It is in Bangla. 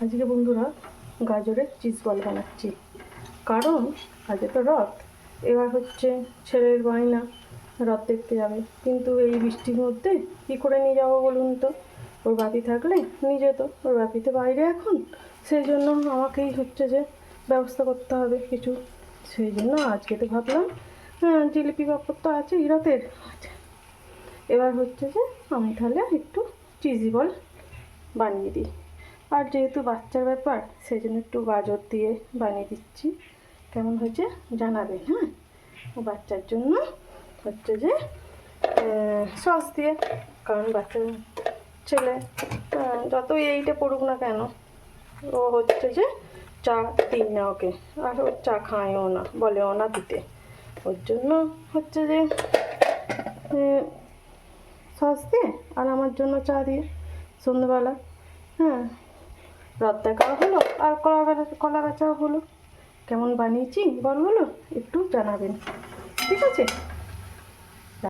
আজকে বন্ধুরা গাজরের চিজ বল বানাচ্ছি। কারণ আজকে তো রথ, এবার হচ্ছে ছেলের বায়না রথ দেখতে যাবে, কিন্তু এই বৃষ্টির মধ্যে কী করে নিয়ে যাবো বলুন তো। ওর বাপি থাকলে নিয়ে যেত, ওর বাপি তো বাইরে এখন, সেই জন্য আমাকেই হচ্ছে যে ব্যবস্থা করতে হবে কিছু। সেই জন্য আজকে তো ভাবলাম জিলিপি পাপড় তো আছে রথের, এবার হচ্ছে যে আমি তাহলে একটু চিজি বল বানিয়ে দিই। আর যেহেতু বাচ্চার ব্যাপার সেই জন্য একটু গাজর দিয়ে বানিয়ে দিচ্ছি, কেমন হয়েছে জানাবেন। হ্যাঁ, বাচ্চার জন্য হচ্ছে যে সস দিয়ে, কারণ বাচ্চা ছেলে যতই এইটা পড়ুক না কেন, ও হচ্ছে যে চা দিই না ওকে, আর ও চা খায়ও না, বলেও না দিতে। ওর জন্য হচ্ছে যে সস দিয়ে আর আমার জন্য চা দিয়ে সন্ধ্যেবেলা। হ্যাঁ, রথ দেখাও হলো আর কলা বেচাও হলো। কেমন বানিয়েছি বলগুলো একটু জানাবেন, ঠিক আছে?